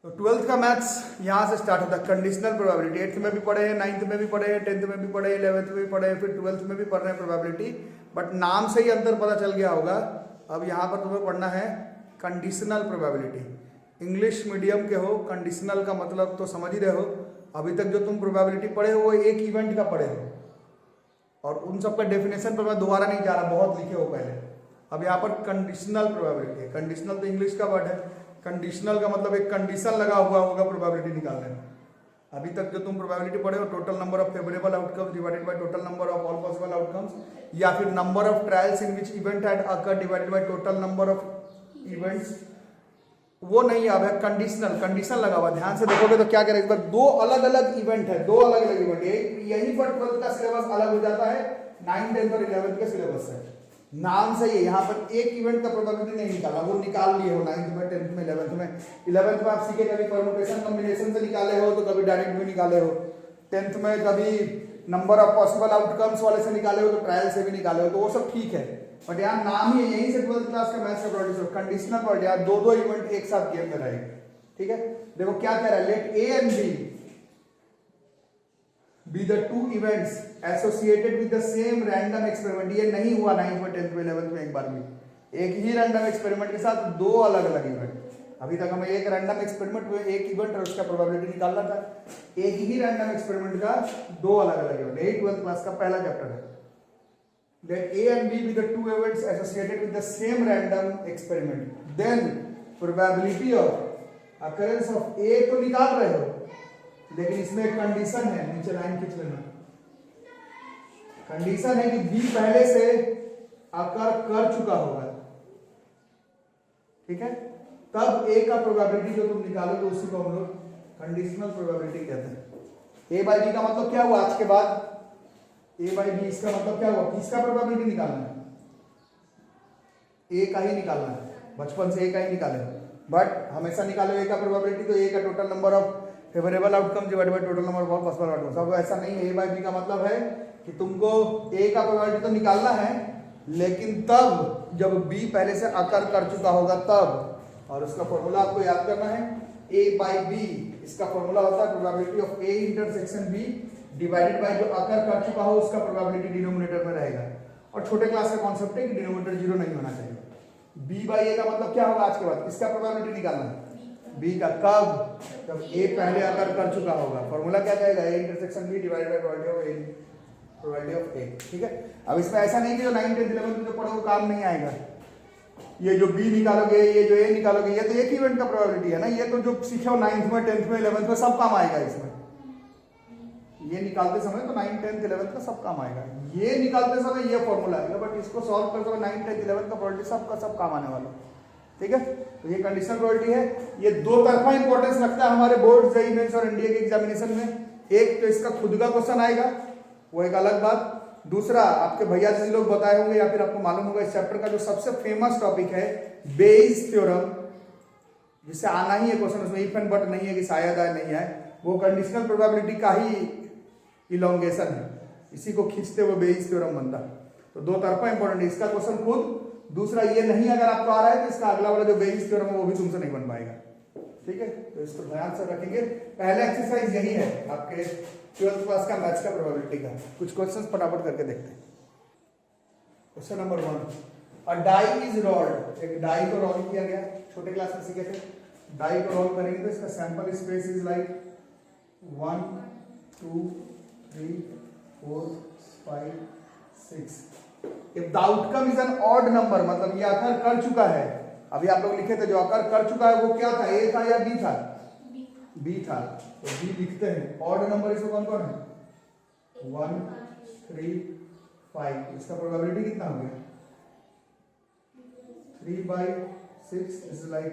तो ट्वेल्थ का मैथ्स यहाँ से स्टार्ट होता है। कंडीशनल प्रोबेबिलिटी 8th में भी पढ़े हैं, 9th में भी पढ़े हैं, 10th में भी पढ़े हैं, 11th में भी पढ़े हैं, फिर 12th में भी पढ़ रहे हैं प्रोबेबिलिटी। बट नाम से ही अंतर पता चल गया होगा। अब यहाँ पर तुम्हें पढ़ना है कंडीशनल प्रोबेबिलिटी। इंग्लिश मीडियम के हो, कंडीशनल का मतलब तो समझ ही रहे हो। अभी तक जो तुम प्रोबेबिलिटी पढ़े हो वो एक इवेंट का पढ़े हो, और उन सब का डेफिनेशन पर मैं दोबारा नहीं जा रहा, बहुत लिखे हो पहले। अब यहाँ पर कंडीशनल प्रोबेबिलिटी है। कंडीशनल तो इंग्लिश का वर्ड है। कंडीशनल का मतलब एक कंडीशन लगा हुआ होगा प्रोबेबिलिटी निकालने में। अभी तक जो तुम प्रोबेबिलिटी पढ़े हो, total number of favourable outcomes divided by total number of all possible outcomes, या फिर number of trials in which event had occurred divided by total number of events, वो नहीं। अब है कंडीशनल, कंडीशन लगा हुआ। ध्यान से देखोगे तो क्या करें, इस बार दो अलग अलग इवेंट है, दो अलग अलग इवेंट। यही पर 12th का सिलेबस अलग हो जाता है 9th 10th और 11th के सिलेबस से। नाम से ही यहाँ पर एक इवेंट का प्रोबेबिलिटी नहीं निकाला, वो निकाल लिए हो 9th में, 10th में, 11th में। 11th में आप सीखे कभी परम्यूटेशन कॉम्बिनेशन से निकाले हो, तो कभी डायरेक्ट भी निकाले हो। 10th में कभी नंबर ऑफ पॉसिबल आउटकम्स वाले से निकाले हो, तो ट्रायल से भी निकाले हो, तो वो सब ठीक है। बट यहाँ नाम ही यहीं से 12th क्लास का मैथ्स का प्रोबेबिलिटी कंडीशनल प्रोबेबिलिटी, यहाँ दो इवेंट एक साथ गेम में रहेंगे। ठीक है, देखो क्या कह रहा है, let A and B be the two events associated with the same random experiment। ये नहीं हुआ 9th में, 10th में, 11th में एक बार भी। एक ही रैंडम एक्सपेरिमेंट के साथ दो अलग अलग इवेंट। अभी तक हमें एक रैंडम एक्सपेरिमेंट में एक इवेंट और उसका प्रोबेबिलिटी निकालना था। एक ही रैंडम एक्सपेरिमेंट का दो अलग अलग इवेंट। यही 12th क्लास का पहला चैप्टर है। Let A and B be the two events associated with the same random experiment, then probability of occurrence of A तो निकाल रहे हो, लेकिन इसमें एक कंडीशन है, नीचे लाइन खींच लेना। कंडीशन है कि बी पहले से अकर कर चुका होगा। ठीक है, तब ए का प्रोबेबिलिटी जो तुम निकालोगे उसी को हम लोग कंडीशनल प्रोबेबिलिटी कहते हैं। ए बाई बी का मतलब क्या हुआ, आज के बाद ए बाई बी, इसका मतलब क्या हुआ, किसका प्रोबेबिलिटी निकालना है, ए का ही निकालना है। बचपन से ए का ही निकाले, बट हमेशा निकाले ए का प्रोबेबिलिटी, तो ए का total number of favourable outcome divided by total number of possible outcomes. अब ऐसा नहीं है। ए बाई बी का मतलब है कि तुमको ए का प्रोबेबिलिटी तो निकालना है, लेकिन तब जब बी पहले से अकर कर चुका होगा तब। और उसका फॉर्मूला आपको याद करना है, ए बाई बी, इसका फॉर्मूला होता है probability of A intersection B divided by जो अकर कर चुका हो उसका प्रोबेबिलिटी डिनोमिनेटर में रहेगा। और छोटे क्लास का कॉन्सेप्ट है कि डिनोमिनेटर 0 नहीं होना चाहिए। बी बाई ए का मतलब क्या होगा, आज के बाद किसका प्रोबेबिलिटी निकालना है, बी का। कब, जब ए पहले अकर कर चुका होगा। फॉर्मूला क्या जाएगा, A intersection B divided by probability of A. ठीक है, अब इसमें ऐसा नहीं कि जो 9th 10th 11th में जो पढ़ोगे काम नहीं आएगा। ये जो बी निकालोगे, ये जो ए निकालोगे, ये तो एक इवेंट का प्रोबेबिलिटी है ना। ये तो जो सीखे हो 9th में, 10th में, 11th में सब काम आएगा इसमें। ये निकालते समय तो 9th 10th 11th का सब काम आएगा। ये निकालते समय ये फॉर्मूला आएगा, बट इसको सॉल्व करते समय 9th 10th 11th का प्रोबेबिलिटी सबका सब काम आने वाला। ठीक है, तो ये कंडीशनल प्रोबेबिलिटी है। ये दो तरफा इंपॉर्टेंस रखता है हमारे बोर्ड, जेईई मेंस और एनडीए के एग्जामिनेशन में। एक तो इसका खुद का क्वेश्चन आएगा, वो एक अलग बात। दूसरा, आपके भैया जी लोग बताए होंगे या फिर आपको मालूम होगा, इस चैप्टर का जो सबसे फेमस टॉपिक है बेइस थ्योरम, जिससे आना ही है क्वेश्चन, उसमें इफ एंड बट नहीं है कि शायद आए नहीं आए, वो कंडीशनल प्रोबेबिलिटी का ही इलोंगेशन है। इसी को खींचते हुए बेइस थ्योरम बनता। तो दो तरफा इंपॉर्टेंट है, इसका क्वेश्चन खुद। दूसरा, ये नहीं अगर आपको आ रहा है तो इसका अगला वाला जो बेइस थ्योरम है वो भी तुमसे नहीं बन पाएगा। ठीक है, तो इसको ध्यान से रखेंगे। पहला एक्सरसाइज यही है आपके 12th क्लास का मैथ्स का प्रोबेबिलिटी का। कुछ क्वेश्चंस फटाफट करके देखते हैं। Question number 1, a die is rolled. एक डाई को रोल किया गया, छोटे क्लास में सीखे थे। डाई को रोल करेंगे तो इसका sample space is like 1 2 3 4 5 6। If the outcome is an odd number, मतलब ये अकर कर चुका है। अभी आप लोग लिखे थे जो अकर कर चुका है वो क्या था, ए था या बी था, बी था। तो बी लिखते हैं। ऑड नंबर इसमें कौन कौन है, 1 3 5। इसका प्रोबेबिलिटी कितना हो गया, 3/6 इज लाइक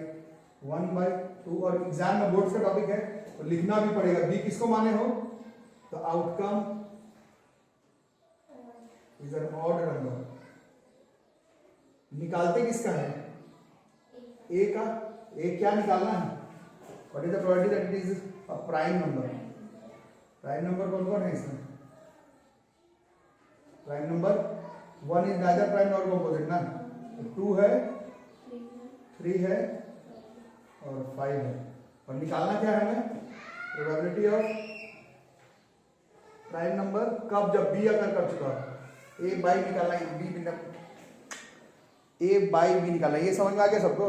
1/2। और एग्जाम में बोर्ड का टॉपिक है तो लिखना भी पड़ेगा। बी किसको माने हो, तो outcome is an odd number. निकालते किसका है, ए का। ए क्या निकालना है, what is the probability that it is a prime number. Prime number कौन कौन है इसमें, prime number 1 is neither prime nor composite ना। 2 है, 3 है और 5 है। और निकालना क्या है हमें? प्रोबेबिलिटी ऑफ प्राइम नंबर कब, जब बी अगर कर चुका हो। ए बाई निकालना है, ए बाई बी निकालना है। ये समझ में आ गया सबको?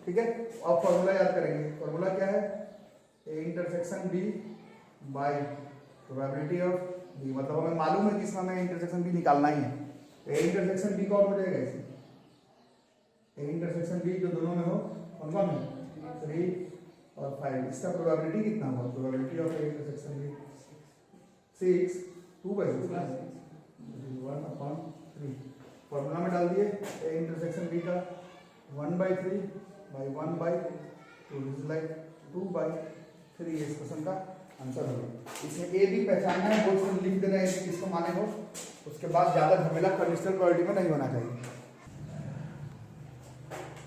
ठीक है। अब फॉर्मूला याद करेंगे। फॉर्मूला क्या है? A intersection B by probability of B. मतलब हमें मालूम है कि इसमें हमें इंटरसेक्शन बी निकालना ही है। ए इंटरसेक्शन बी कौन हो जाएगा इसे? ए इंटरसेक्शन बी जो दोनों में हो, कौन कौन है? 3 और 5। इसका प्रोबेबिलिटी कितना होगा? Probability of A intersection B 6 2/6 1/3। Formula में डाल दिए ए इंटरसेक्शन बी का 1/3 by 1/2 इज लाइक 2/3। इस क्वेश्चन का आंसर होगा। इसमें ए बी पहचानना है, बोर्ड से लिख देना है किसको माने हो। उसके बाद ज्यादा झमेला कंडीशनल प्रोबेबिलिटी में नहीं होना चाहिए।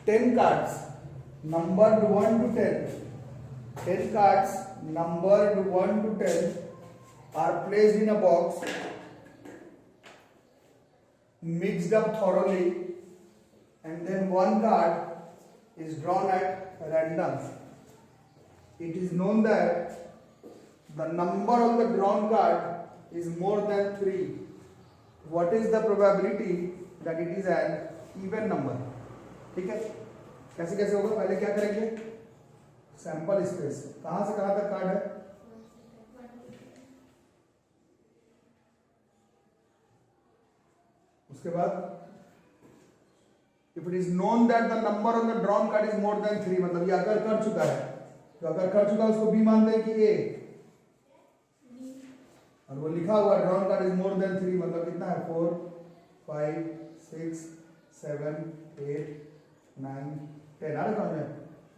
10 cards numbered 1 to 10, 10 cards numbered 1 to 10 are placed in a box, mixed up thoroughly, and then one card is drawn at random. It is known that the number on the drawn card is more than 3. What is the probability that it is an even number? ठीक है। कैसे कैसे होगा? पहले क्या करेंगे? Sample space. कहां से कहां तक कार्ड है? उसके बाद if it is known that the number on the drawn card is more than 3, मतलब ये अगर कर चुका है, तो अगर कर चुका है उसको बी मानते हैं कि ए, और वो लिखा हुआ drawn card is more than 3, मतलब कितना है? 4 5 6 7 8 9 10। आ रहा है?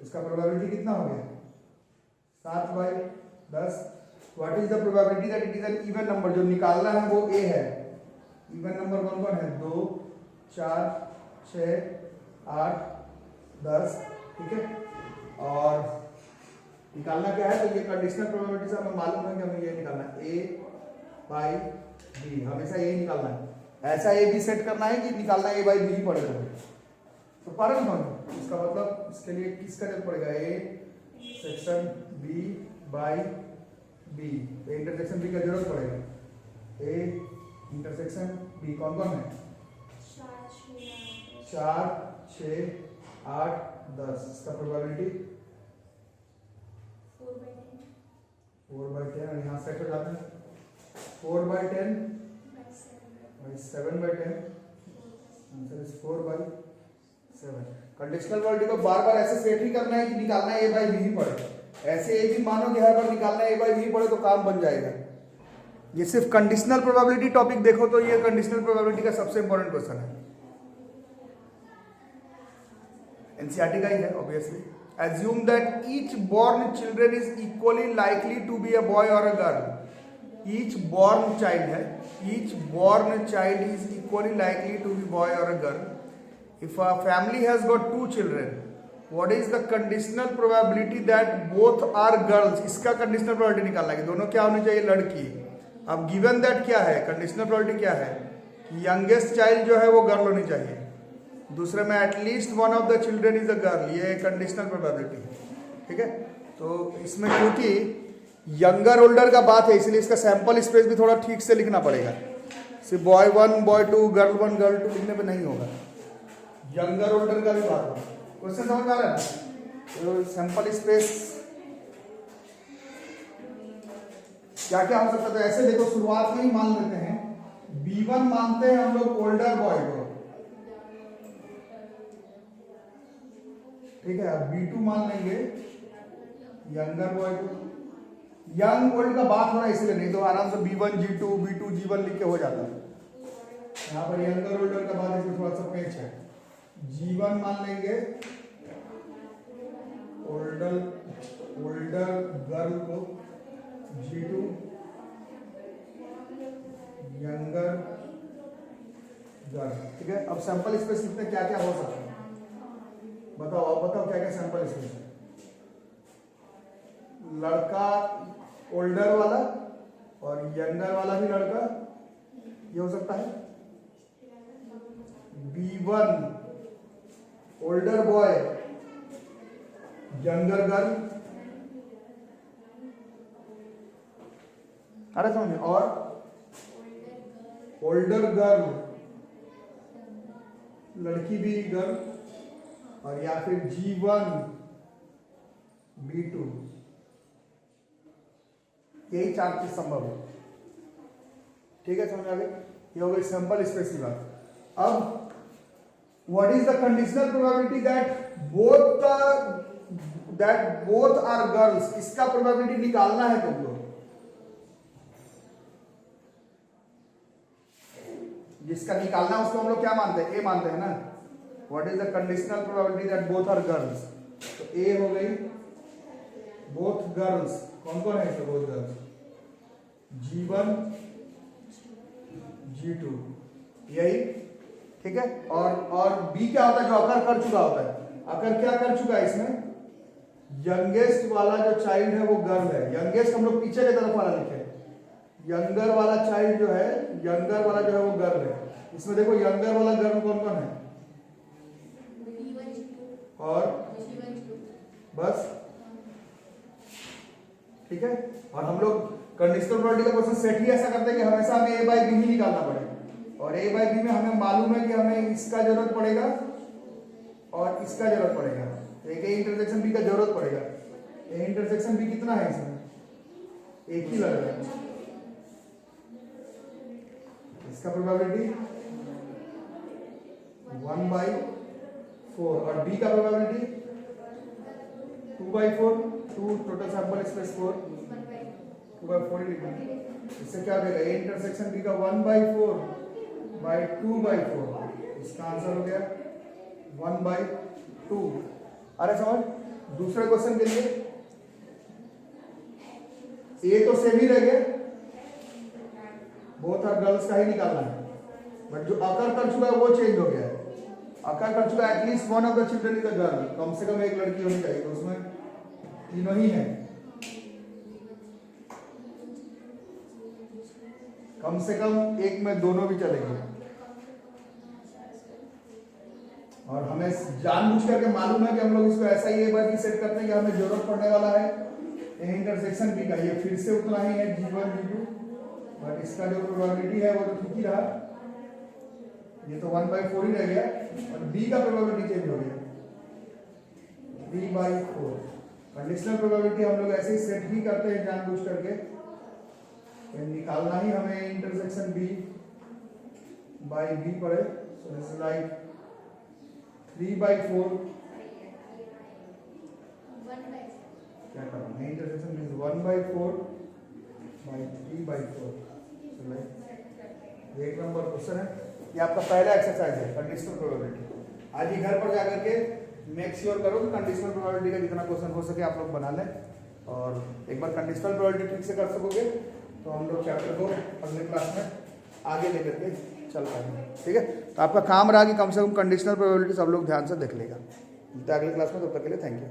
इसका प्रोबेबिलिटी कितना हो गया? 7/10। What is the probability that it is an even number? जो निकालना है वो ए है। इवन नंबर कौन कौन है? 2 4 6 8 10। ठीक है। और निकालना क्या है? तो ये कंडीशनल प्रोबेबिलिटी से हमें मालूम है कि हमें ये निकालना है ए बाई बी। हमेशा ए निकालना है। ऐसा ए बी सेट करना है कि निकालना ए बाई बी ही पड़ेगा। तो पारण कौन? इसका मतलब इसके लिए किसका जरूरत पड़ेगा? A section B by B. Intersection B का जरूरत पड़ेगा। ए इंटरसेक्शन बी कौन कौन है? 4 6 8 10। इसका प्रोबेबिलिटी 4/10 और यहाँ सेट हो जाता है 4/10 by 7/10। Answer is 4/7। Conditional probability को बार बार ऐसे सेट ही करना है कि निकालना ए बाई बी ही पड़े। ऐसे ए भी मानो कि हर बार निकालना ए बाई बी पड़े तो काम बन जाएगा। ये सिर्फ कंडीशनल प्रोबेबिलिटी टॉपिक देखो तो ये कंडीशनल प्रोबेबिलिटी का सबसे इंपॉर्टेंट क्वेश्चन है। एनसीईआरटी का ही है obviously. Assume that each born children is equally likely to be a boy or a girl. Each born child है, each born child is equally likely to be boy or a girl. If a family has got 2 children, what is the conditional probability that both are girls? इसका conditional probability निकालना है कि दोनों क्या होनी चाहिए? लड़की। अब given that क्या है? conditional probability क्या है? youngest child जो है वो गर्ल होनी चाहिए। दूसरे में at least one of the children is a girl, ये कंडीशनल प्रोबेबिलिटी है। ठीक है। तो इसमें क्योंकि यंगर ओल्डर का बात है इसलिए इसका सैंपल स्पेस भी थोड़ा ठीक से लिखना पड़ेगा। सिर्फ बॉय 1 बॉय 2 गर्ल 1 गर्ल 2 लिखने पे नहीं होगा। यंगर ओल्डर का भी बात होगा। क्वेश्चन समझ में आ रहा है? तो सैंपल स्पेस क्या क्या हो सकता है? ऐसे देखो, शुरुआत में ही मान लेते हैं B1 मानते हैं हम लोग ओल्डर बॉय को। ठीक है। अब B2 मान लेंगे यंगर बॉय को। यंग ओल्ड का बात हो रहा है इसलिए, नहीं तो आराम से B1 G2 B2 G1 लिख के हो जाता है। यहाँ पर यंगर ओल्डर का बात इसमें थोड़ा सा पेच है। G1 मान लेंगे ओल्डर गर्ल को, G2 यंगर गर्ल। ठीक है। अब सैंपल स्पेस लिखते क्या क्या हो सकता है? बताओ, अब बताओ क्या क्या सैंपल स्पेस है? लड़का ओल्डर वाला और यंगर वाला भी लड़का, ये हो सकता है। B1 older boy younger girl, अरे समझे, और ओल्डर गर्ल, लड़की भी गर्ल, और या फिर G1 B2, यही 4 चीज संभव है। ठीक है, समझ आ गई? ये हो गई सिंपल स्पेस की बात। अब what is the conditional probability that both are girls, इसका प्रोबेबिलिटी निकालना है तुम लोग। जिसका निकालना है उसको हम लोग क्या मानते हैं? ए मानते हैं ना। What is the conditional probability that both are girls, तो ए हो गई बोथ गर्ल्स। कौन कौन है इसमें बोथ गर्ल्स? G1 G2, यही। ठीक है, और बी क्या होता है? जो अकर कर चुका होता है। अकर क्या कर चुका है इसमें? यंगेस्ट वाला जो चाइल्ड है वो गर्ल है। यंगेस्ट हम लोग पीछे की तरफ वाला लिखे, यंगर वाला चाइल्ड जो है, यंगर वाला जो है वो गर्ल है। इसमें देखो यंगर वाला गर्ल कौन कौन है? और बस, ठीक है। और हम लोग कंडीशनल प्रोबेबिलिटी का क्वेश्चन सेट ही ऐसा करते हैं कि हमेशा हमें ए बाई बी ही निकालना पड़ेगा, और ए बाई बी में हमें मालूम है कि हमें इसका जरूरत पड़ेगा और इसका जरूरत पड़ेगा। एक ए इंटरसेक्शन बी का जरूरत पड़ेगा। ए इंटरसेक्शन बी कितना है इसमें? एक ही लग रहा है। इसका प्रोबेबिलिटी 1/4, और बी का प्रोबेबिलिटी 2/4। 2 टोटल सैंपल स्पेस 4, 2/4 ही लिखना। इससे क्या देगा? ए इंटरसेक्शन बी का 1/4/2/4। इसका आंसर हो गया 1/2। अरे समझ, दूसरे क्वेश्चन के लिए ए तो सेम ही रह गया, बोथ आर गर्ल्स का ही निकालना है, बट जो अकर कर चुका है वो चेंज हो गया है। अकर कर चुका है at least one of the children is a girl, कम से कम एक लड़की होनी चाहिए, तो उसमें तीनों ही है। कम से कम एक में दोनों भी चलेंगे। और हमें जानबूझ करके मालूम है कि हम लोग इसको ऐसा ही एक बार सेट करते हैं कि हमें जरूरत पड़ने वाला है इंटरसेक्शन बी का। ये फिर से उतना ही है G1 G2, बट इसका जो प्रोबेबिलिटी है वो तो ठीक ही रहा, ये तो 1/4 ही रह गया, और बी का प्रोबेबिलिटी चेंज हो गया 3/4। कंडीशनल प्रोबेबिलिटी हम लोग ऐसे ही सेट ही करते हैं जानबूझ करके, निकालना ही हमें इंटरसेक्शन बी बाई बी पड़े। So this is like 3/4। क्या करना है? Intersection is 1/4/3/4। एक नंबर क्वेश्चन है ये, आपका पहला एक्सरसाइज है कंडीशनल प्रोबेबिलिटी। आज ही घर पर जाकर के मेक श्योर करो कि कंडीशनल प्रोबेबिलिटी का जितना क्वेश्चन हो सके आप लोग बना लें, और एक बार कंडीशनल प्रोबेबिलिटी ठीक से कर सकोगे तो हम लोग चैप्टर को अगले क्लास में आगे लेकर के चल पाएंगे। ठीक है, तो आपका काम रहा कि कम से कम कंडीशनल प्रोबेबिलिटी सब लोग ध्यान से देख लेगा। मिलते हैं अगली क्लास में, तब तक के लिए थैंक यू।